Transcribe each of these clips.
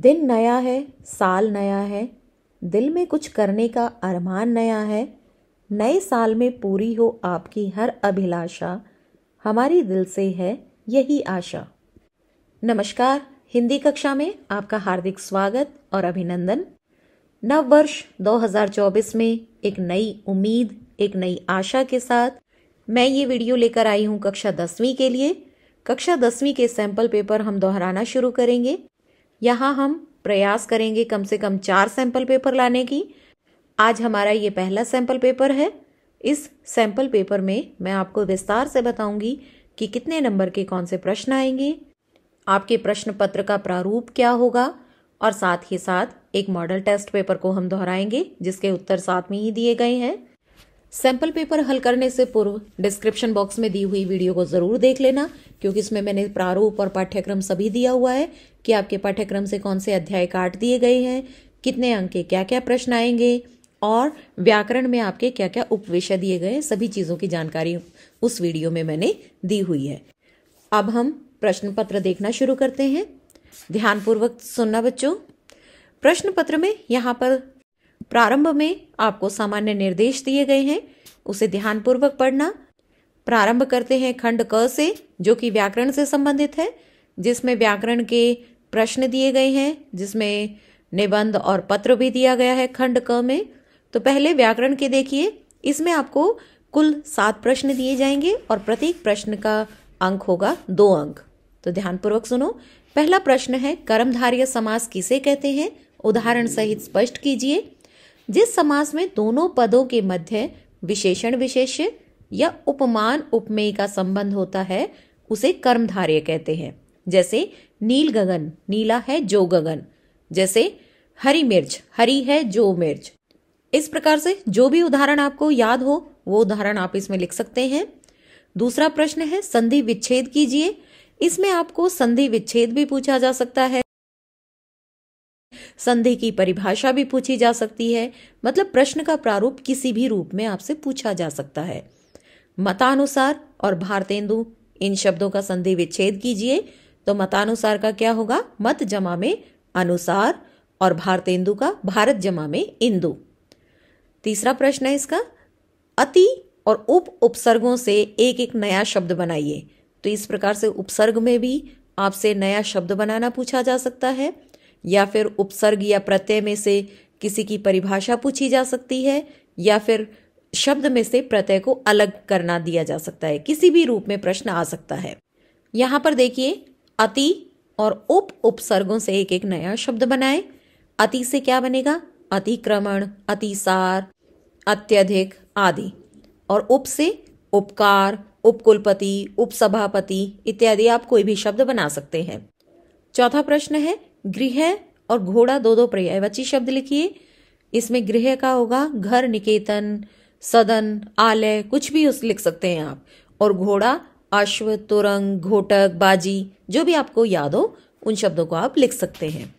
दिन नया है, साल नया है, दिल में कुछ करने का अरमान नया है। नए साल में पूरी हो आपकी हर अभिलाषा, हमारी दिल से है यही आशा। नमस्कार, हिंदी कक्षा में आपका हार्दिक स्वागत और अभिनंदन। नव वर्ष 2024 में एक नई उम्मीद, एक नई आशा के साथ मैं ये वीडियो लेकर आई हूँ कक्षा 10वीं के लिए। कक्षा 10वीं के सैंपल पेपर हम दोहराना शुरू करेंगे। यहाँ हम प्रयास करेंगे कम से कम 4 सैंपल पेपर लाने की। आज हमारा ये पहला सैंपल पेपर है। इस सैंपल पेपर में मैं आपको विस्तार से बताऊंगी कि कितने नंबर के कौन से प्रश्न आएंगे, आपके प्रश्न पत्र का प्रारूप क्या होगा, और साथ ही साथ एक मॉडल टेस्ट पेपर को हम दोहराएंगे जिसके उत्तर साथ में ही दिए गए हैं। सैंपल पेपर हल करने से पूर्व डिस्क्रिप्शन बॉक्स में दी हुई वीडियो को ज़रूर देख लेना, क्योंकि इसमें मैंने प्रारूप और पाठ्यक्रम सभी दिया हुआ है कि आपके पाठ्यक्रम से कौन से अध्याय काट दिए गए हैं, कितने अंक के क्या क्या प्रश्न आएंगे और व्याकरण में आपके क्या क्या उपविषय दिए गए, सभी चीज़ों की जानकारी उस वीडियो में मैंने दी हुई है। अब हम प्रश्न पत्र देखना शुरू करते हैं। ध्यानपूर्वक सुनना बच्चों। प्रश्न पत्र में यहाँ पर प्रारंभ में आपको सामान्य निर्देश दिए गए हैं, उसे ध्यानपूर्वक पढ़ना। प्रारंभ करते हैं खंड क से, जो कि व्याकरण से संबंधित है, जिसमें व्याकरण के प्रश्न दिए गए हैं, जिसमें निबंध और पत्र भी दिया गया है खंड क में। तो पहले व्याकरण के देखिए, इसमें आपको कुल 7 प्रश्न दिए जाएंगे और प्रत्येक प्रश्न का अंक होगा 2 अंक। तो ध्यानपूर्वक सुनो। पहला प्रश्न है, कर्मधारय समास किसे कहते हैं? उदाहरण सहित स्पष्ट कीजिए। जिस समास में दोनों पदों के मध्य विशेषण विशेष्य या उपमान उपमेय का संबंध होता है उसे कर्मधारय कहते हैं। जैसे नील गगन, नीला है जो गगन। जैसे हरी मिर्च, हरी है जो मिर्च। इस प्रकार से जो भी उदाहरण आपको याद हो वो उदाहरण आप इसमें लिख सकते हैं। दूसरा प्रश्न है, संधि विच्छेद कीजिए। इसमें आपको संधि विच्छेद भी पूछा जा सकता है, संधि की परिभाषा भी पूछी जा सकती है। मतलब प्रश्न का प्रारूप किसी भी रूप में आपसे पूछा जा सकता है। मतानुसार और भारतेंदु, इन शब्दों का संधि विच्छेद कीजिए। तो मतानुसार का क्या होगा? मत जमा में अनुसार, और भारतेंदु का भारत जमा में इंदु। तीसरा प्रश्न है इसका, अति और उपसर्गों से एक एक नया शब्द बनाइए। तो इस प्रकार से उपसर्ग में भी आपसे नया शब्द बनाना पूछा जा सकता है, या फिर उपसर्ग या प्रत्यय में से किसी की परिभाषा पूछी जा सकती है, या फिर शब्द में से प्रत्यय को अलग करना दिया जा सकता है। किसी भी रूप में प्रश्न आ सकता है। यहाँ पर देखिए, अति और उपसर्गों से एक एक नया शब्द बनाए। अति से क्या बनेगा? अतिक्रमण, अतिसार, अत्यधिक आदि। और उप से उपकार, उपकुलपति, उपसभापति इत्यादि आप कोई भी शब्द बना सकते हैं। चौथा प्रश्न है, गृह और घोड़ा दो पर्यायवाची शब्द लिखिए। इसमें गृह का होगा घर, निकेतन, सदन, आलय, कुछ भी उस लिख सकते हैं आप। और घोड़ा अश्व, तुरंग, घोटक, बाजी, जो भी आपको याद हो उन शब्दों को आप लिख सकते हैं।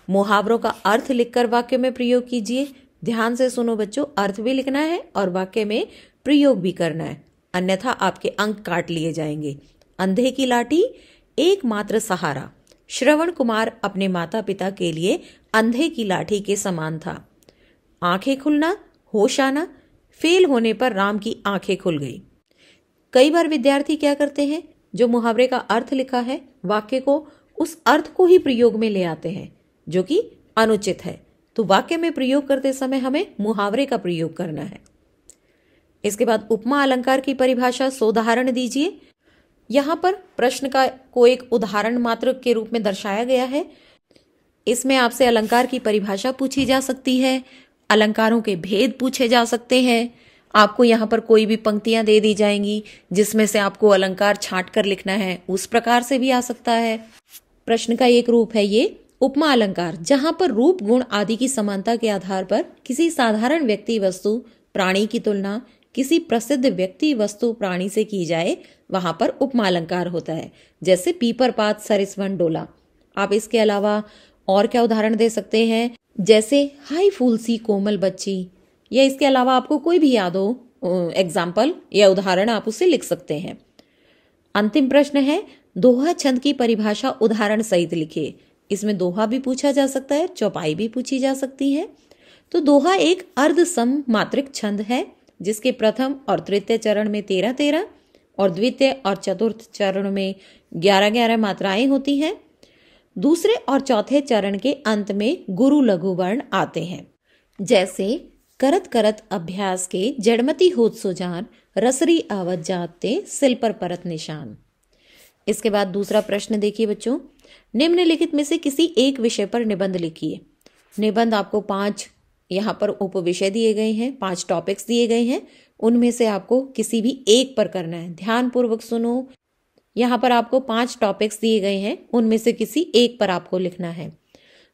मुहावरों का अर्थ लिखकर वाक्य में प्रयोग कीजिए। ध्यान से सुनो बच्चों, अर्थ भी लिखना है और वाक्य में प्रयोग भी करना है, अन्यथा आपके अंक काट लिए जाएंगे। अंधे की लाठी एकमात्र सहारा। श्रवण कुमार अपने माता पिता के लिए अंधे की लाठी के समान था। आंखें खुलना, होश आना, फेल होने पर राम की आंखें खुल गई। कई बार विद्यार्थी क्या करते हैं, जो मुहावरे का अर्थ लिखा है वाक्य को उस अर्थ को ही प्रयोग में ले आते हैं, जो कि अनुचित है। तो वाक्य में प्रयोग करते समय हमें मुहावरे का प्रयोग करना है। इसके बाद उपमा अलंकार की परिभाषा सोदाहरण दीजिए। यहाँ पर प्रश्न को एक उदाहरण मात्र के रूप में दर्शाया गया है। इसमें आपसे अलंकार की परिभाषा पूछी जा सकती है, अलंकारों के भेद पूछे जा सकते हैं। आपको यहाँ पर कोई भी पंक्तियां दे दी जाएंगी जिसमें से आपको अलंकार छांट कर लिखना है, उस प्रकार से भी आ सकता है। प्रश्न का एक रूप है ये उपमा अलंकार, जहां पर रूप, गुण आदि की समानता के आधार पर किसी साधारण व्यक्ति, वस्तु, प्राणी की तुलना किसी प्रसिद्ध व्यक्ति, वस्तु, प्राणी से की जाए, वहां पर उपमा अलंकार होता है। जैसे पीपर पात सरिसवन डोला। आप इसके अलावा और क्या उदाहरण दे सकते हैं? जैसे हाय फूल सी कोमल बच्ची, या इसके अलावा आपको कोई भी याद हो एग्जाम्पल या उदाहरण आप उसे लिख सकते हैं। अंतिम प्रश्न है, दोहा छंद की परिभाषा उदाहरण सहित लिखिए। इसमें दोहा भी पूछा जा सकता है, चौपाई भी पूछी जा सकती है। तो दोहा एक अर्ध सम मात्रिक छंद है जिसके प्रथम और तृतीय चरण में 13-13 और द्वितीय और चतुर्थ चरण में 11-11 मात्राएं होती हैं। दूसरे और चौथे चरण के अंत में गुरु लघु वर्ण आते हैं, जैसे करत करत अभ्यास के जड़मती होत सुजान, रसरी आवत जाते सिल पर परत निशान। इसके बाद दूसरा प्रश्न देखिए बच्चों, निम्नलिखित में से किसी एक विषय पर निबंध लिखिए। निबंध आपको 5 यहाँ पर उप विषय दिए गए हैं, 5 टॉपिक्स दिए गए हैं, उनमें से आपको किसी भी एक पर करना है। ध्यानपूर्वक सुनो, यहाँ पर आपको 5 टॉपिक्स दिए गए हैं, उनमें से किसी एक पर आपको लिखना है।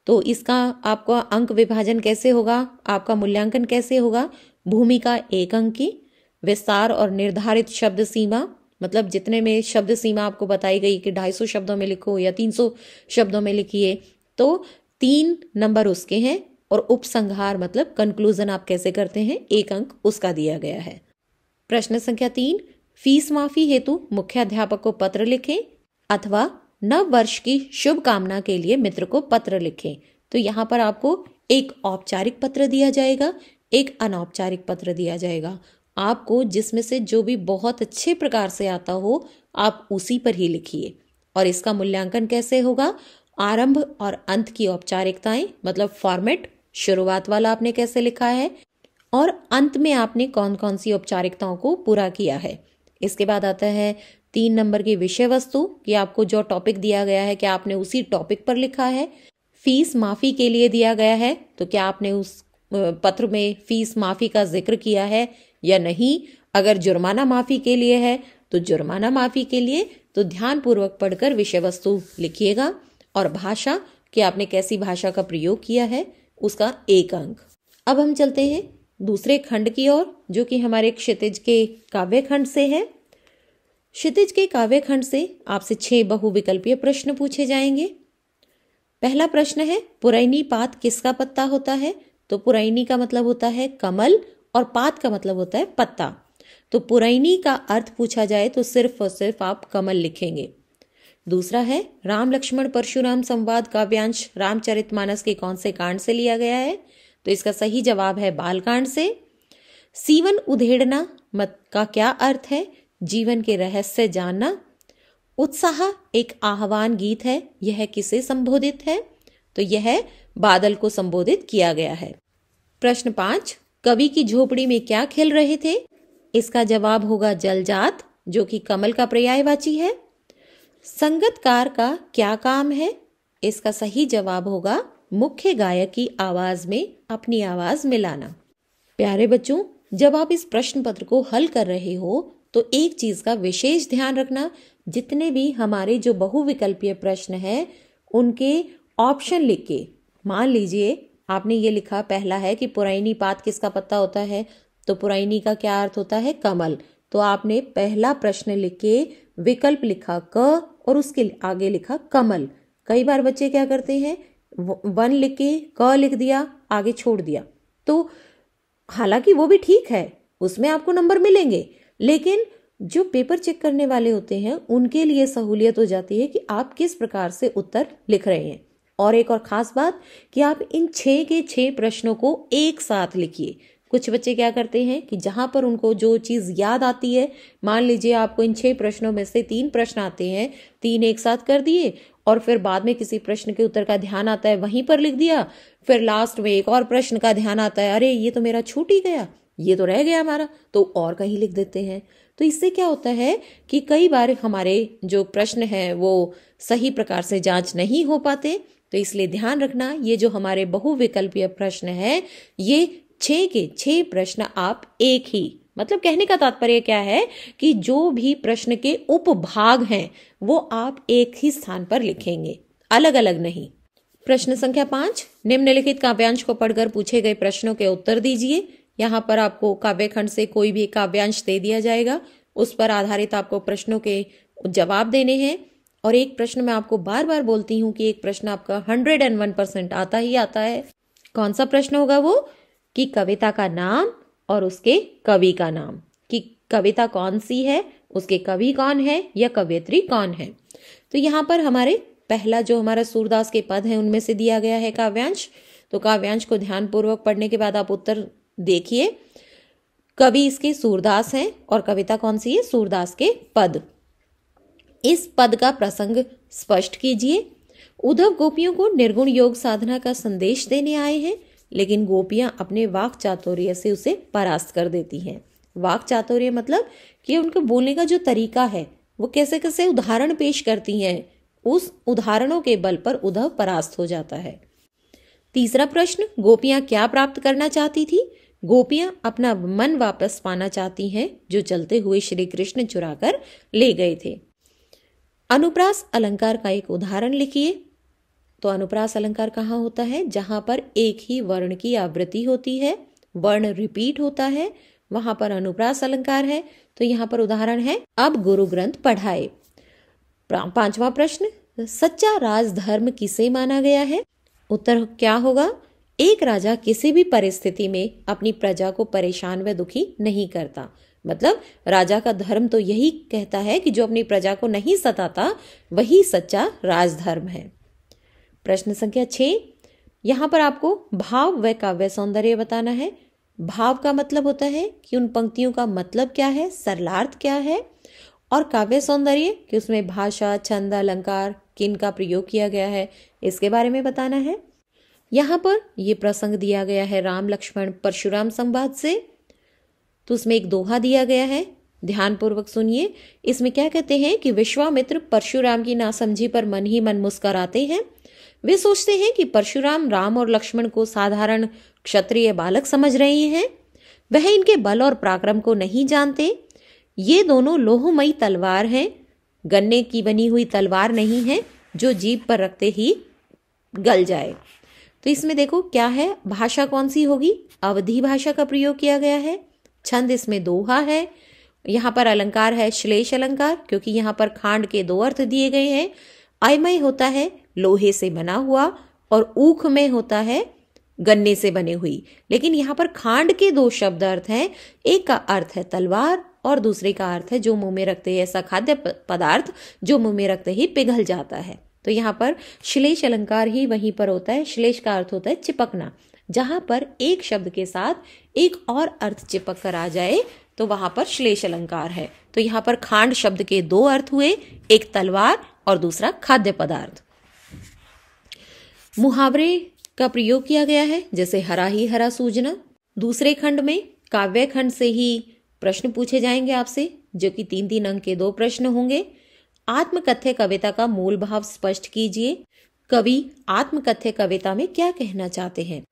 तो इसका आपका अंक विभाजन कैसे होगा, आपका मूल्यांकन कैसे होगा? भूमिका 1 अंक की, विस्तार और निर्धारित शब्द सीमा, मतलब जितने में शब्द सीमा आपको बताई गई कि 250 शब्दों में लिखो या 300 शब्दों में लिखिए, तो 3 नंबर उसके हैं। और उपसंहार मतलब कंक्लूजन आप कैसे करते हैं, 1 अंक उसका दिया गया है। प्रश्न संख्या 3, फीस माफी हेतु मुख्याध्यापक को पत्र लिखें अथवा नव वर्ष की शुभकामना के लिए मित्र को पत्र लिखें। तो यहाँ पर आपको एक औपचारिक पत्र दिया जाएगा, एक अनौपचारिक पत्र दिया जाएगा। आपको जिसमें से जो भी बहुत अच्छे प्रकार से आता हो आप उसी पर ही लिखिए। और इसका मूल्यांकन कैसे होगा? आरंभ और अंत की औपचारिकताएं, मतलब फॉर्मेट, शुरुआत वाला आपने कैसे लिखा है और अंत में आपने कौन कौन सी औपचारिकताओं को पूरा किया है। इसके बाद आता है 3 नंबर की विषय वस्तु, कि आपको जो टॉपिक दिया गया है क्या आपने उसी टॉपिक पर लिखा है। फीस माफी के लिए दिया गया है तो क्या आपने उस पत्र में फीस माफी का जिक्र किया है या नहीं। अगर जुर्माना माफी के लिए है तो जुर्माना माफी के लिए तो ध्यानपूर्वक पढ़कर विषय वस्तु लिखिएगा। और भाषा, कि आपने कैसी भाषा का प्रयोग किया है, उसका 1 अंक। अब हम चलते हैं दूसरे खंड की ओर, जो कि हमारे क्षितिज के काव्य खंड से है। क्षितिज के काव्य खंड से आपसे 6 बहुविकल्पीय प्रश्न पूछे जाएंगे। पहला प्रश्न है, पुरैनी पात किसका पत्ता होता है? तो पुरैनी का मतलब होता है कमल और पात का मतलब होता है पत्ता। तो पुरैनी का अर्थ पूछा जाए तो सिर्फ और सिर्फ आप कमल लिखेंगे। दूसरा है, राम लक्ष्मण परशुराम संवाद काव्यांश रामचरितमानस के कौन से कांड से लिया गया है? तो इसका सही जवाब है बालकांड से। सीवन उधेड़ना मत का क्या अर्थ है? जीवन के रहस्य जानना। उत्साह एक आह्वान गीत है, यह किसे संबोधित है? तो यह बादल को संबोधित किया गया है। प्रश्न 5, कवि की झोपड़ी में क्या खिल रहे थे? इसका जवाब होगा जलजात, जो कि कमल का पर्यायवाची है। संगतकार का क्या काम है? इसका सही जवाब होगा मुख्य गायक की आवाज में अपनी आवाज मिलाना। प्यारे बच्चों, जब आप इस प्रश्न पत्र को हल कर रहे हो तो एक चीज का विशेष ध्यान रखना, जितने भी हमारे जो बहुविकल्पीय प्रश्न है उनके ऑप्शन लिख के, मान लीजिए आपने ये लिखा, पहला है कि पुरैनी पात किसका पत्ता होता है, तो पुरैनी का क्या अर्थ होता है? कमल। तो आपने पहला प्रश्न लिख के विकल्प लिखा क और उसके आगे लिखा कमल। कई बार बच्चे क्या करते हैं, 1 लिख के क लिख दिया, आगे छोड़ दिया। तो हालांकि वो भी ठीक है, उसमें आपको नंबर मिलेंगे, लेकिन जो पेपर चेक करने वाले होते हैं उनके लिए सहूलियत हो जाती है कि आप किस प्रकार से उत्तर लिख रहे हैं। और एक और खास बात कि आप इन 6 के 6 प्रश्नों को एक साथ लिखिए। कुछ बच्चे क्या करते हैं कि जहां पर उनको जो चीज याद आती है, मान लीजिए आपको इन 6 प्रश्नों में से 3 प्रश्न आते हैं, 3 एक साथ कर दिए और फिर बाद में किसी प्रश्न के उत्तर का ध्यान आता है वहीं पर लिख दिया, फिर लास्ट में एक और प्रश्न का ध्यान आता है, अरे ये तो मेरा छूट ही गया, ये तो रह गया हमारा, तो और कहीं लिख देते हैं। तो इससे क्या होता है कि कई बार हमारे जो प्रश्न हैं वो सही प्रकार से जांच नहीं हो पाते। तो इसलिए ध्यान रखना, ये जो हमारे बहुविकल्पीय प्रश्न है, ये 6 के 6 प्रश्न आप एक ही, मतलब कहने का तात्पर्य क्या है कि जो भी प्रश्न के उपभाग हैं वो आप एक ही स्थान पर लिखेंगे, अलग अलग नहीं। प्रश्न संख्या 5, निम्नलिखित काव्यांश को पढ़कर पूछे गए प्रश्नों के उत्तर दीजिए। यहाँ पर आपको काव्यखंड से कोई भी काव्यांश दे दिया जाएगा, उस पर आधारित आपको प्रश्नों के जवाब देने हैं। और एक प्रश्न मैं आपको बार बार बोलती हूँ कि एक प्रश्न आपका 101% आता ही आता है। कौन सा प्रश्न होगा वो? कि कविता का नाम और उसके कवि का नाम, कि कविता कौन सी है, उसके कवि कौन है या कवयित्री कौन है। तो यहाँ पर हमारे पहला जो हमारा सूरदास के पद है उनमें से दिया गया है काव्यांश। तो काव्यांश को ध्यानपूर्वक पढ़ने के बाद आप उत्तर देखिए। कवि इसके सूरदास हैं और कविता कौन सी है? सूरदास के पद। इस पद का प्रसंग स्पष्ट कीजिए। उद्धव गोपियों को निर्गुण योग साधना का संदेश देने आए हैं, लेकिन गोपियां अपने वाक चातुर्य से उसे परास्त कर देती हैं। वाक चातुर्य मतलब कि उनके बोलने का जो तरीका है वो कैसे कैसे उदाहरण पेश करती हैं, उस उदाहरणों के बल पर उद्धव परास्त हो जाता है। तीसरा प्रश्न, गोपियां क्या प्राप्त करना चाहती थी? गोपियां अपना मन वापस पाना चाहती हैं जो चलते हुए श्री कृष्ण चुरा कर ले गए थे। अनुप्रास अलंकार का एक उदाहरण लिखिए। तो अनुप्रास अलंकार कहाँ होता है? जहां पर एक ही वर्ण की आवृत्ति होती है, वर्ण रिपीट होता है, वहां पर अनुप्रास अलंकार है। तो यहाँ पर उदाहरण है, अब गुरु ग्रंथ पढ़ाए। पांचवा प्रश्न, सच्चा राजधर्म किसे माना गया है? उत्तर क्या होगा? एक राजा किसी भी परिस्थिति में अपनी प्रजा को परेशान व दुखी नहीं करता। मतलब राजा का धर्म तो यही कहता है कि जो अपनी प्रजा को नहीं सताता वही सच्चा राजधर्म है। प्रश्न संख्या 6, यहाँ पर आपको भाव व काव्य सौंदर्य बताना है। भाव का मतलब होता है कि उन पंक्तियों का मतलब क्या है, सरलार्थ क्या है, और काव्य सौंदर्य कि उसमें भाषा, छंद, अलंकार किन का प्रयोग किया गया है, इसके बारे में बताना है। यहाँ पर ये प्रसंग दिया गया है राम लक्ष्मण परशुराम संवाद से। तो उसमें एक दोहा दिया गया है, ध्यानपूर्वक सुनिए। इसमें क्या कहते हैं कि विश्वामित्र परशुराम की नासमझी पर मन ही मन मुस्कुराते हैं। वे सोचते हैं कि परशुराम राम और लक्ष्मण को साधारण क्षत्रिय बालक समझ रहे हैं, वह इनके बल और पराक्रम को नहीं जानते। ये दोनों लोहमयी तलवार हैं, गन्ने की बनी हुई तलवार नहीं है जो जीभ पर रखते ही गल जाए। तो इसमें देखो क्या है, भाषा कौन सी होगी? अवधी भाषा का प्रयोग किया गया है। छंद इसमें दोहा है। यहाँ पर अलंकार है श्लेष अलंकार, क्योंकि यहाँ पर खांड के 2 अर्थ दिए गए हैं। अयमय होता है लोहे से बना हुआ और ऊख में होता है गन्ने से बने हुई। लेकिन यहाँ पर खांड के 2 शब्द अर्थ हैं। एक का अर्थ है तलवार और दूसरे का अर्थ है जो मुंह में रखते ही, ऐसा खाद्य पदार्थ जो मुंह में रखते ही पिघल जाता है। तो यहाँ पर श्लेष अलंकार ही वहीं पर होता है। श्लेष का अर्थ होता है चिपकना, जहां पर एक शब्द के साथ एक और अर्थ चिपक कर आ जाए तो वहां पर श्लेष अलंकार है। तो यहाँ पर खांड शब्द के 2 अर्थ हुए, एक तलवार और दूसरा खाद्य पदार्थ। मुहावरे का प्रयोग किया गया है, जैसे हरा ही हरा सूझना। दूसरे खंड में काव्य खंड से ही प्रश्न पूछे जाएंगे आपसे, जो कि 3-3 अंक के 2 प्रश्न होंगे। आत्मकथ्य कविता का मूल भाव स्पष्ट कीजिए। कवि आत्मकथ्य कविता में क्या कहना चाहते हैं?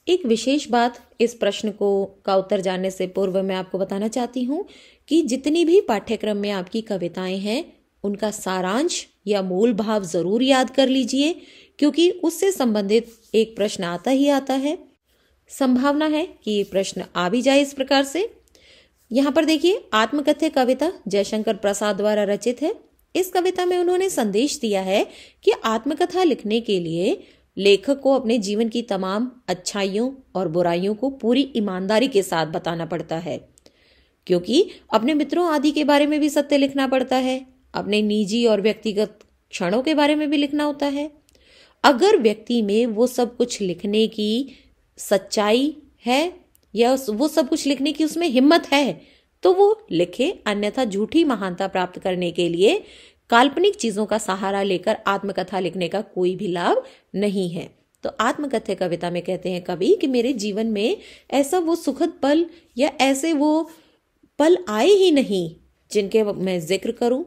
एक विशेष बात इस प्रश्न का उत्तर जानने से पूर्व मैं आपको बताना चाहती हूँ कि जितनी भी पाठ्यक्रम में आपकी कविताएं हैं उनका सारांश या मूल भाव जरूर याद कर लीजिए, क्योंकि उससे संबंधित एक प्रश्न आता ही आता है। संभावना है कि ये प्रश्न आ भी जाए इस प्रकार से। यहाँ पर देखिए, आत्मकथ्य कविता जयशंकर प्रसाद द्वारा रचित है। इस कविता में उन्होंने संदेश दिया है कि आत्मकथा लिखने के लिए लेखक को अपने जीवन की तमाम अच्छाइयों और बुराइयों को पूरी ईमानदारी के साथ बताना पड़ता है, क्योंकि अपने मित्रों आदि के बारे में भी सत्य लिखना पड़ता है, अपने निजी और व्यक्तिगत क्षणों के बारे में भी लिखना होता है। अगर व्यक्ति में वो सब कुछ लिखने की सच्चाई है या वो सब कुछ लिखने की उसमें हिम्मत है तो वो लिखे, अन्यथा झूठी महानता प्राप्त करने के लिए काल्पनिक चीजों का सहारा लेकर आत्मकथा लिखने का कोई भी लाभ नहीं है। तो आत्मकथ्य कविता में कहते हैं कवि कि मेरे जीवन में ऐसा वो सुखद पल या ऐसे वो पल आए ही नहीं जिनके मैं जिक्र करूं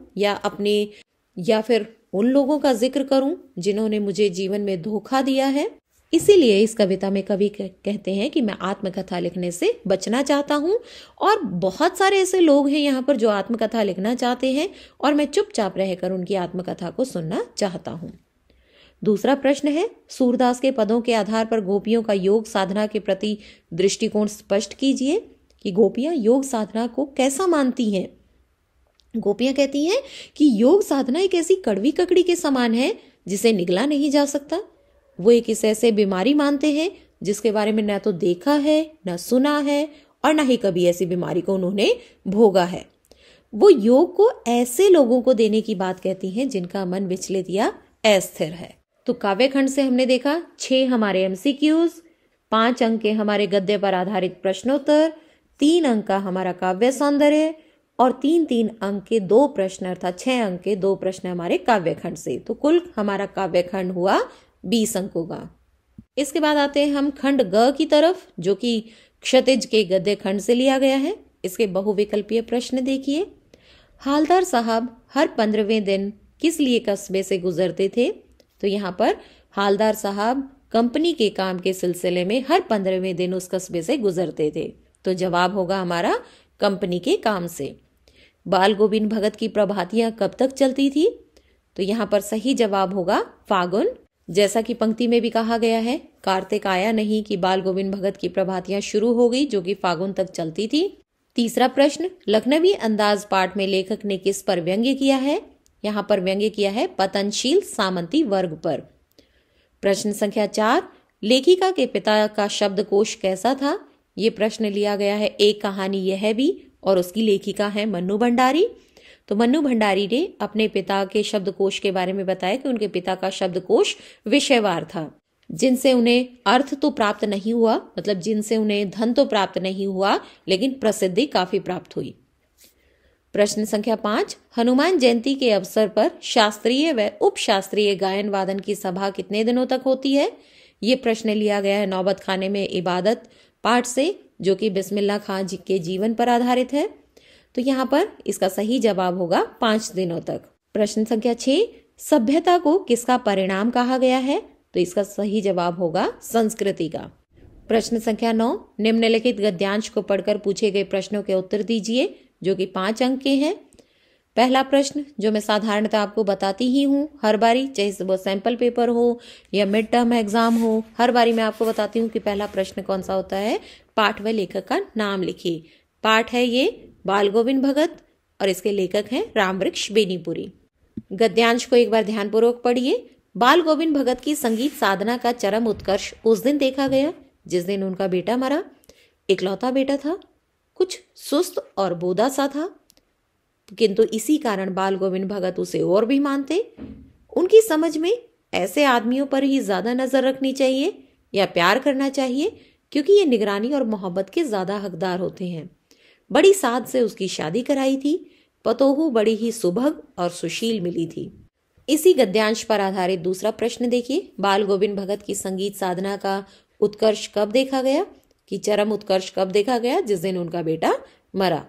या फिर उन लोगों का जिक्र करूं जिन्होंने मुझे जीवन में धोखा दिया है। इसीलिए इस कविता में कवि कहते हैं कि मैं आत्मकथा लिखने से बचना चाहता हूं, और बहुत सारे ऐसे लोग हैं यहाँ पर जो आत्मकथा लिखना चाहते हैं और मैं चुपचाप रहकर उनकी आत्मकथा को सुनना चाहता हूं। दूसरा प्रश्न है, सूरदास के पदों के आधार पर गोपियों का योग साधना के प्रति दृष्टिकोण स्पष्ट कीजिए कि गोपियां योग साधना को कैसा मानती हैं। गोपियां कहती हैं कि योग साधना एक ऐसी कड़वी ककड़ी के समान है जिसे निगला नहीं जा सकता। वो एक इस ऐसे बीमारी मानते हैं जिसके बारे में न तो देखा है, न सुना है और न ही कभी ऐसी बीमारी को उन्होंने भोगा है। वो योग को ऐसे लोगों को देने की बात कहती हैं जिनका मन विचलित या अस्थिर है। तो काव्यखंड से हमने देखा 6 हमारे एमसीक्यूज, 5 अंक के हमारे गद्य पर आधारित प्रश्नोत्तर, 3 अंक का हमारा काव्य सौंदर्य और 3-3 अंक के 2 प्रश्न अर्थात 6 अंक के 2 प्रश्न हमारे काव्यखंड से। तो कुल हमारा काव्यखंड हुआ 20 अंकों का। इसके बाद आते हैं हम खंड ग की तरफ, जो कि क्षतिज के गद्य खंड से लिया गया है। इसके बहुविकल्पीय प्रश्न देखिए। हालदार साहब हर 15वें दिन किस लिए कस्बे से गुजरते थे? तो यहाँ पर हालदार साहब कंपनी के काम के सिलसिले में हर 15वें दिन उस कस्बे से गुजरते थे। तो जवाब होगा हमारा कंपनी के काम से। बाल गोविंद भगत की प्रभातियां कब तक चलती थी? तो यहाँ पर सही जवाब होगा फागुन। जैसा कि पंक्ति में भी कहा गया है, कार्तिक आया नहीं कि बाल गोविंद भगत की प्रभातियां शुरू हो गई, जो कि फागुन तक चलती थी। तीसरा प्रश्न, लखनवी अंदाज पाठ में लेखक ने किस पर व्यंग्य किया है? यहाँ पर व्यंग्य किया है पतनशील सामंती वर्ग पर। प्रश्न संख्या 4, लेखिका के पिता का शब्दकोश कैसा था? ये प्रश्न लिया गया है एक कहानी यह भी, और उसकी लेखिका है मन्नू भंडारी। तो मन्नू भंडारी ने अपने पिता के शब्दकोश के बारे में बताया कि उनके पिता का शब्दकोश विषयवार था, जिनसे उन्हें अर्थ तो प्राप्त नहीं हुआ, मतलब जिनसे उन्हें धन तो प्राप्त नहीं हुआ, लेकिन प्रसिद्धि काफी प्राप्त हुई। प्रश्न संख्या 5, हनुमान जयंती के अवसर पर शास्त्रीय व उपशास्त्रीय गायन वादन की सभा कितने दिनों तक होती है? ये प्रश्न लिया गया है नौबत खाने में इबादत पाठ से, जो कि बिस्मिल्लाह खां जी के जीवन पर आधारित है। तो यहाँ पर इसका सही जवाब होगा 5 दिनों तक। प्रश्न संख्या 6, सभ्यता को किसका परिणाम कहा गया है? तो इसका सही जवाब होगा संस्कृति का। प्रश्न संख्या 9, निम्नलिखित गद्यांश को पढ़कर पूछे गए प्रश्नों के उत्तर दीजिए, जो कि 5 अंक के हैं। पहला प्रश्न, जो मैं साधारणतः आपको बताती ही हूँ हर बारी, चाहे वो सैंपल पेपर हो या मिड टर्म एग्जाम हो, हर बारी मैं आपको बताती हूँ कि पहला प्रश्न कौन सा होता है। पाठ व लेखक का नाम लिखिए। पाठ है ये बाल गोविंद भगत और इसके लेखक हैं रामवृक्ष बेनीपुरी। गद्यांश को एक बार ध्यानपूर्वक पढ़िए। बाल गोविंद भगत की संगीत साधना का चरम उत्कर्ष उस दिन देखा गया जिस दिन उनका बेटा मरा। इकलौता बेटा था, कुछ सुस्त और बोदा सा था, किंतु इसी कारण बाल गोविंद भगत उसे और भी मानते। उनकी समझ में ऐसे आदमियों पर ही ज्यादा नजर रखनी चाहिए या प्यार करना चाहिए, क्योंकि ये निगरानी और मोहब्बत के ज्यादा हकदार होते हैं। बड़ी साध से उसकी शादी कराई थी। पतोहू बड़ी ही सुभग और सुशील मिली थी। इसी गद्यांश पर आधारित दूसरा प्रश्न देखिए। बाल गोविंद भगत की संगीत साधना का उत्कर्ष कब देखा गया, कि चरम उत्कर्ष कब देखा गया? जिस दिन उनका बेटा मरा।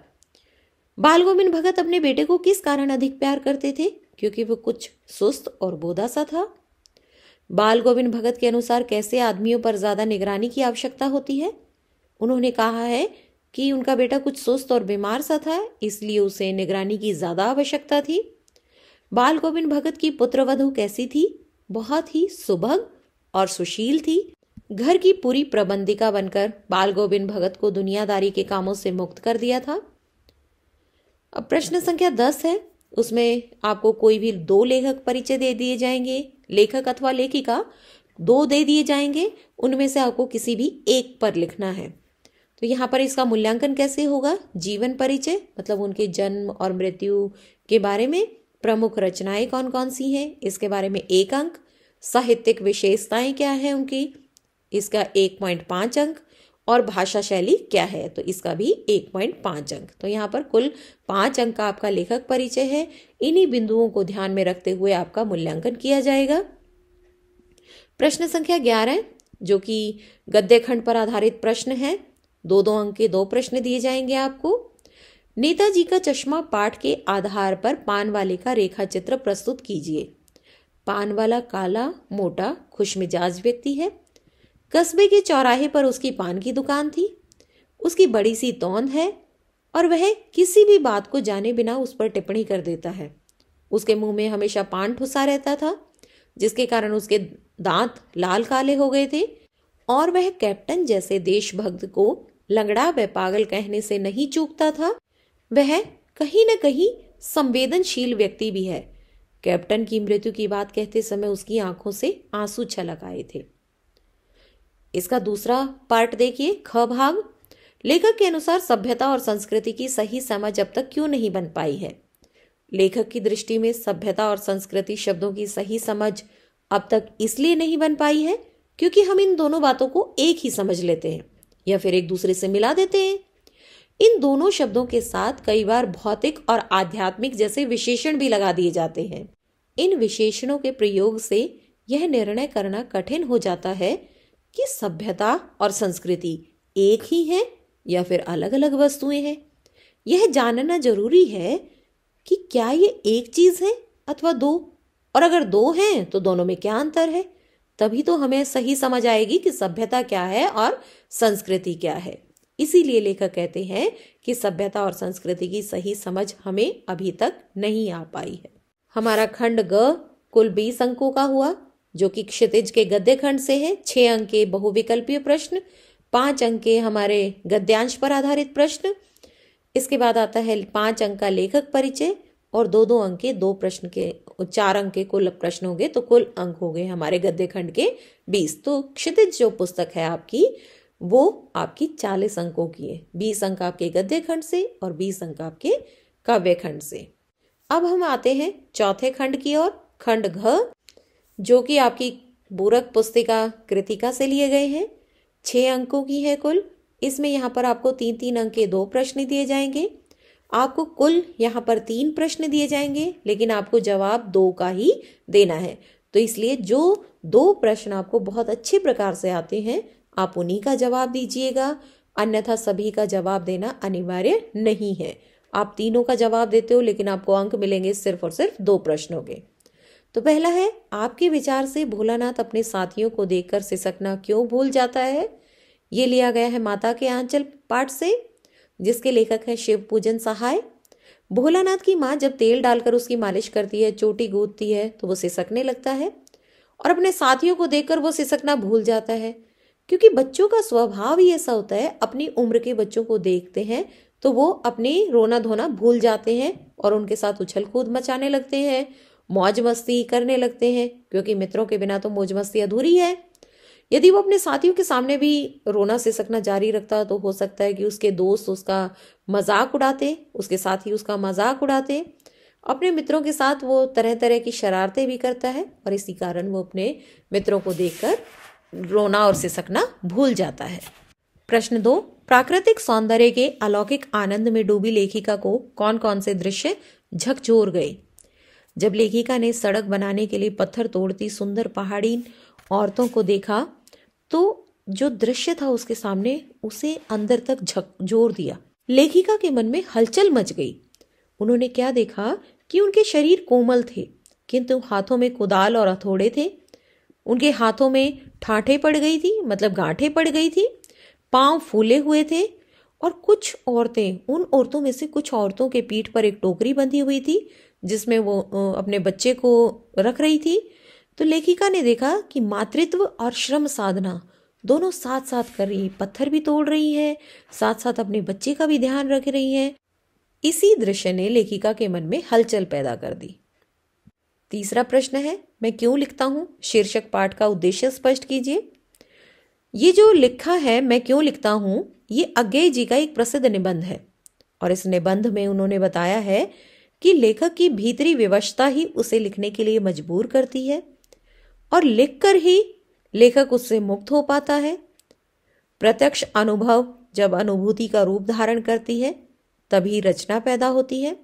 बाल गोविंद भगत अपने बेटे को किस कारण अधिक प्यार करते थे? क्योंकि वो कुछ सुस्त और बोधा सा था। बाल गोविंद भगत के अनुसार कैसे आदमियों पर ज्यादा निगरानी की आवश्यकता होती है? उन्होंने कहा है कि उनका बेटा कुछ सुस्त और बीमार सा था, इसलिए उसे निगरानी की ज्यादा आवश्यकता थी। बाल गोविंद भगत की पुत्रवधू कैसी थी? बहुत ही सुभग और सुशील थी। घर की पूरी प्रबंधिका बनकर बाल गोविंद भगत को दुनियादारी के कामों से मुक्त कर दिया था। अब प्रश्न संख्या 10 है, उसमें आपको कोई भी 2 लेखक परिचय दे दिए जाएंगे, लेखक अथवा लेखिका 2 दे दिए जाएंगे, उनमें से आपको किसी भी एक पर लिखना है। तो यहाँ पर इसका मूल्यांकन कैसे होगा? जीवन परिचय, मतलब उनके जन्म और मृत्यु के बारे में, प्रमुख रचनाएं कौन कौन सी हैं इसके बारे में 1 अंक, साहित्यिक विशेषताएं क्या है उनकी, इसका 1.5 अंक, और भाषा शैली क्या है, तो इसका भी 1.5 अंक। तो यहाँ पर कुल 5 अंक का आपका लेखक परिचय है। इन्हीं बिंदुओं को ध्यान में रखते हुए आपका मूल्यांकन किया जाएगा। प्रश्न संख्या 11, जो कि गद्य खंड पर आधारित प्रश्न है, 2-2 अंक के 2 प्रश्न दिए जाएंगे आपको। नेताजी का चश्मा पाठ के आधार पर पान वाले का रेखा चित्र प्रस्तुत कीजिए। पान वाला काला, मोटा, खुशमिजाज व्यक्ति है। कस्बे के चौराहे पर उसकी पान की दुकान थी। उसकी बड़ी सी तौंद है और वह किसी भी बात को जाने बिना उस पर टिप्पणी कर देता है। उसके मुंह में हमेशा पान ठुसा रहता था, जिसके कारण उसके दांत लाल काले हो गए थे, और वह कैप्टन जैसे देशभक्त को लंगड़ा व पागल कहने से नहीं चूकता था। वह कहीं न कहीं संवेदनशील व्यक्ति भी है। कैप्टन की मृत्यु की बात कहते समय उसकी आंखों से आंसू छलक आए थे। इसका दूसरा पार्ट देखिए, ख भाग। लेखक के अनुसार सभ्यता और संस्कृति की सही समझ अब तक क्यों नहीं बन पाई है? लेखक की दृष्टि में सभ्यता और संस्कृति शब्दों की सही समझ अब तक इसलिए नहीं बन पाई है क्योंकि हम इन दोनों बातों को एक ही समझ लेते हैं या फिर एक दूसरे से मिला देते हैं। इन दोनों शब्दों के साथ कई बार भौतिक और आध्यात्मिक जैसे विशेषण भी लगा दिए जाते हैं। इन विशेषणों के प्रयोग से यह निर्णय करना कठिन हो जाता है कि सभ्यता और संस्कृति एक ही है या फिर अलग अलग वस्तुएं हैं। यह जानना जरूरी है कि क्या ये एक चीज है अथवा दो, और अगर दो हैं तो दोनों में क्या अंतर है। तभी तो हमें सही समझ आएगी कि सभ्यता क्या है और संस्कृति क्या है। इसीलिए लेखक कहते हैं कि सभ्यता और संस्कृति की सही समझ हमें अभी तक नहीं आ पाई है। हमारा खंड ग कुल 20 अंकों का हुआ, जो कि क्षितिज के गद्य खंड से है। 6 अंक के बहुविकल्पीय प्रश्न, 5 अंक के हमारे गद्यांश पर आधारित प्रश्न। इसके बाद आता है 5 अंक का लेखक परिचय और 2-2 अंक के 2 प्रश्न के 4 अंक के कुल प्रश्न हो गए, तो कुल अंक हो गए हमारे गद्य खंड के 20। तो क्षितिज जो पुस्तक है आपकी वो आपकी 40 अंकों की है। 20 अंक आपके गद्य खंड से और 20 अंक आपके काव्य खंड से। अब हम आते हैं चौथे खंड की ओर, खंड घ, जो कि आपकी पूरक पुस्तिका कृतिका से लिए गए हैं। 6 अंकों की है कुल। इसमें यहाँ पर आपको 3-3 अंक के 2 प्रश्न दिए जाएंगे। आपको कुल यहाँ पर 3 प्रश्न दिए जाएंगे, लेकिन आपको जवाब 2 का ही देना है। तो इसलिए जो 2 प्रश्न आपको बहुत अच्छे प्रकार से आते हैं आप उन्हीं का जवाब दीजिएगा, अन्यथा सभी का जवाब देना अनिवार्य नहीं है। आप तीनों का जवाब देते हो लेकिन आपको अंक मिलेंगे सिर्फ और सिर्फ 2 प्रश्नों के। तो पहला है, आपके विचार से भोलानाथ अपने साथियों को देखकर सिसकना क्यों भूल जाता है। ये लिया गया है माता के आंचल पाठ से, जिसके लेखक है शिव पूजन सहाय। भोलानाथ की माँ जब तेल डालकर उसकी मालिश करती है, चोटी गूंथती है, तो वो सिसकने लगता है और अपने साथियों को देखकर वो सिसकना भूल जाता है, क्योंकि बच्चों का स्वभाव ही ऐसा होता है। अपनी उम्र के बच्चों को देखते हैं तो वो अपने रोना धोना भूल जाते हैं और उनके साथ उछल कूद मचाने लगते हैं, मौज मस्ती करने लगते हैं, क्योंकि मित्रों के बिना तो मौज मस्ती अधूरी है। यदि वो अपने साथियों के सामने भी रोना सिसकना जारी रखता तो हो सकता है कि उसके दोस्त उसका मजाक उड़ाते, उसके साथी उसका मजाक उड़ाते। अपने मित्रों के साथ वो तरह तरह की शरारतें भी करता है और इसी कारण वो अपने मित्रों को देखकर रोना और सिसकना भूल जाता है। प्रश्न 2, प्राकृतिक सौंदर्य के अलौकिक आनंद में डूबी लेखिका को कौन कौन से दृश्य झकझोर गए। जब लेखिका ने सड़क बनाने के लिए पत्थर तोड़ती सुंदर पहाड़ी औरतों को देखा तो जो दृश्य था उसके सामने उसे अंदर तक झकझोर दिया। लेखिका के मन में हलचल मच गई। उन्होंने क्या देखा कि उनके शरीर कोमल थे, किंतु हाथों में कुदाल और हथौड़े थे। उनके हाथों में ठाठे पड़ गई थी, मतलब गांठें पड़ गई थी। पांव फूले हुए थे और कुछ औरतें, उन औरतों में से कुछ औरतों के पीठ पर एक टोकरी बंधी हुई थी जिसमें वो अपने बच्चे को रख रही थी। तो लेखिका ने देखा कि मातृत्व और श्रम साधना दोनों साथ साथ कर रही, पत्थर भी तोड़ रही है, साथ साथ अपने बच्चे का भी ध्यान रख रही है। इसी दृश्य ने लेखिका के मन में हलचल पैदा कर दी। तीसरा प्रश्न है, मैं क्यों लिखता हूं, शीर्षक पाठ का उद्देश्य स्पष्ट कीजिए। ये जो लिखा है मैं क्यों लिखता हूं, ये अज्ञेय जी का एक प्रसिद्ध निबंध है और इस निबंध में उन्होंने बताया है कि लेखक की भीतरी विवशता ही उसे लिखने के लिए मजबूर करती है और लिखकर ही लेखक उससे मुक्त हो पाता है। प्रत्यक्ष अनुभव जब अनुभूति का रूप धारण करती है तभी रचना पैदा होती है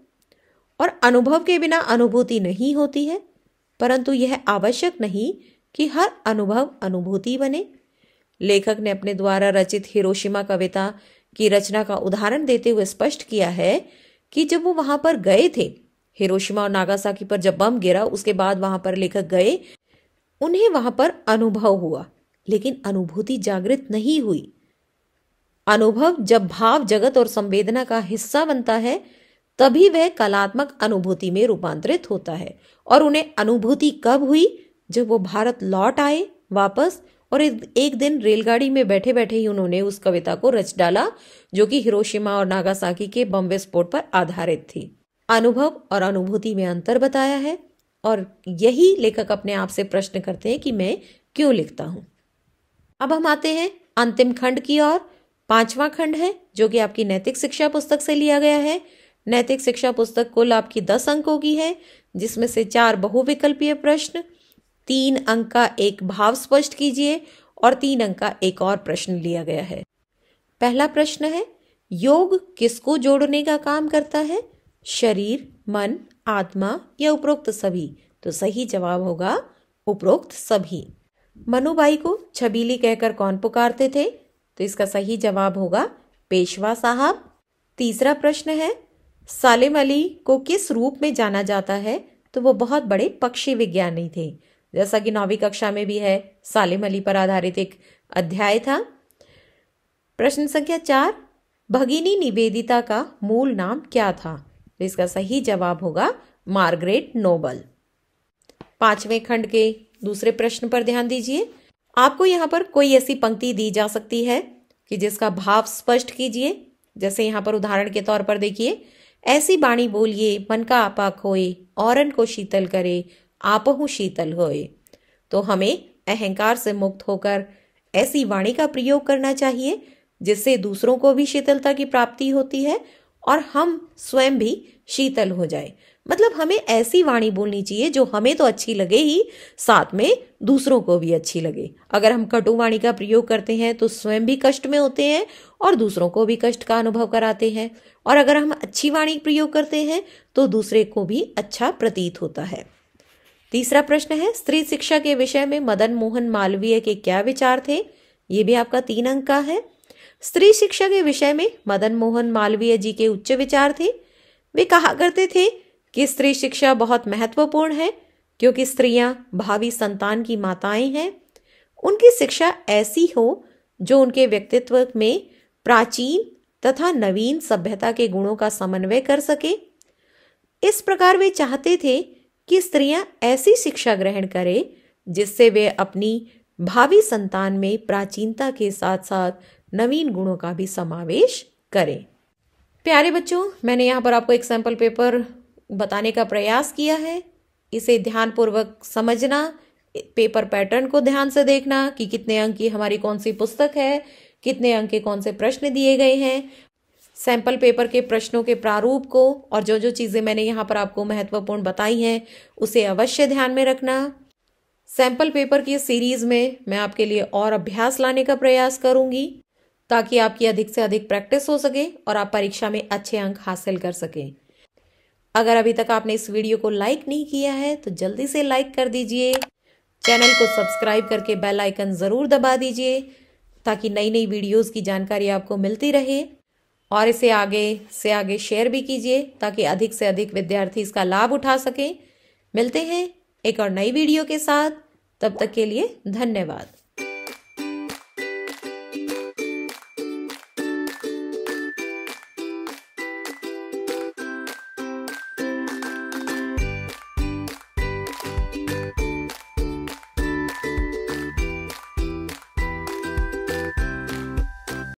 और अनुभव के बिना अनुभूति नहीं होती है, परंतु यह आवश्यक नहीं कि हर अनुभव अनुभूति बने। लेखक ने अपने द्वारा रचित हिरोशिमा कविता की रचना का उदाहरण देते हुए स्पष्ट किया है कि जब वो वहां पर गए थे, हिरोशिमा और नागासाकी पर जब बम गिरा उसके बाद वहां पर लेखक गए, उन्हें वहां पर अनुभव हुआ लेकिन अनुभूति जागृत नहीं हुई। अनुभव जब भाव जगत और संवेदना का हिस्सा बनता है तभी वह कलात्मक अनुभूति में रूपांतरित होता है। और उन्हें अनुभूति कब हुई, जब वो भारत लौट आए वापस और एक दिन रेलगाड़ी में बैठे बैठे ही उन्होंने उस कविता को रच डाला जो कि हिरोशिमा और नागासाकी के बम विस्फोट पर आधारित थी। अनुभव और अनुभूति में अंतर बताया है और यही लेखक अपने आप से प्रश्न करते हैं कि मैं क्यों लिखता हूं। अब हम आते हैं अंतिम खंड की ओर। 5वां खंड है जो कि आपकी नैतिक शिक्षा पुस्तक से लिया गया है। नैतिक शिक्षा पुस्तक कुल आपकी 10 अंकों की है, जिसमें से 4 बहुविकल्पीय प्रश्न, 3 अंक का एक भाव स्पष्ट कीजिए और 3 अंक का एक और प्रश्न लिया गया है। पहला प्रश्न है, योग किसको जोड़ने का काम करता है? शरीर, मन, आत्मा या उपरोक्त सभी? तो सही जवाब होगा उपरोक्त सभी। मनुबाई को छबीली कहकर कौन पुकारते थे? तो इसका सही जवाब होगा पेशवा साहब। तीसरा प्रश्न है, सालिम अली को किस रूप में जाना जाता है? तो वो बहुत बड़े पक्षी विज्ञानी थे, जैसा कि 9वीं कक्षा में भी है, सालिम अली पर आधारित एक अध्याय था। प्रश्न संख्या 4, भगिनी निवेदिता का मूल नाम क्या था? तो इसका सही जवाब होगा मार्गरेट नोबल। 5वें खंड के दूसरे प्रश्न पर ध्यान दीजिए। आपको यहाँ पर कोई ऐसी पंक्ति दी जा सकती है कि जिसका भाव स्पष्ट कीजिए। जैसे यहाँ पर उदाहरण के तौर पर देखिए, ऐसी बाणी बोलिए मन का आपा खोए, औरन को शीतल करे आपहु शीतल होए। तो हमें अहंकार से मुक्त होकर ऐसी वाणी का प्रयोग करना चाहिए जिससे दूसरों को भी शीतलता की प्राप्ति होती है और हम स्वयं भी शीतल हो जाए। मतलब हमें ऐसी वाणी बोलनी चाहिए जो हमें तो अच्छी लगे ही, साथ में दूसरों को भी अच्छी लगे। अगर हम कटु वाणी का प्रयोग करते हैं तो स्वयं भी कष्ट में होते हैं और दूसरों को भी कष्ट का अनुभव कराते हैं, और अगर हम अच्छी वाणी प्रयोग करते हैं तो दूसरे को भी अच्छा प्रतीत होता है। तीसरा प्रश्न है, स्त्री शिक्षा के विषय में मदन मोहन मालवीय के क्या विचार थे? ये भी आपका 3 अंक का है। स्त्री शिक्षा के विषय में मदन मोहन मालवीय जी के उच्च विचार थे। वे कहा करते थे कि स्त्री शिक्षा बहुत महत्वपूर्ण है क्योंकि स्त्रियां भावी संतान की माताएं हैं। उनकी शिक्षा ऐसी हो जो उनके व्यक्तित्व में प्राचीन तथा नवीन सभ्यता के गुणों का समन्वय कर सके। इस प्रकार वे चाहते थे कि स्त्रियां ऐसी शिक्षा ग्रहण करें जिससे वे अपनी भावी संतान में प्राचीनता के साथ साथ नवीन गुणों का भी समावेश करें। प्यारे बच्चों, मैंने यहाँ पर आपको एक सैंपल पेपर बताने का प्रयास किया है। इसे ध्यानपूर्वक समझना, पेपर पैटर्न को ध्यान से देखना कि कितने अंक की हमारी कौन सी पुस्तक है, कितने अंक के कौन से प्रश्न दिए गए हैं, सैंपल पेपर के प्रश्नों के प्रारूप को और जो जो चीज़ें मैंने यहाँ पर आपको महत्वपूर्ण बताई हैं उसे अवश्य ध्यान में रखना। सैंपल पेपर की सीरीज में मैं आपके लिए और अभ्यास लाने का प्रयास करूंगी ताकि आपकी अधिक से अधिक प्रैक्टिस हो सके और आप परीक्षा में अच्छे अंक हासिल कर सकें। अगर अभी तक आपने इस वीडियो को लाइक नहीं किया है तो जल्दी से लाइक कर दीजिए। चैनल को सब्सक्राइब करके बेल आइकन ज़रूर दबा दीजिए ताकि नई नई वीडियोस की जानकारी आपको मिलती रहे, और इसे आगे से आगे शेयर भी कीजिए ताकि अधिक से अधिक विद्यार्थी इसका लाभ उठा सकें। मिलते हैं एक और नई वीडियो के साथ, तब तक के लिए धन्यवाद।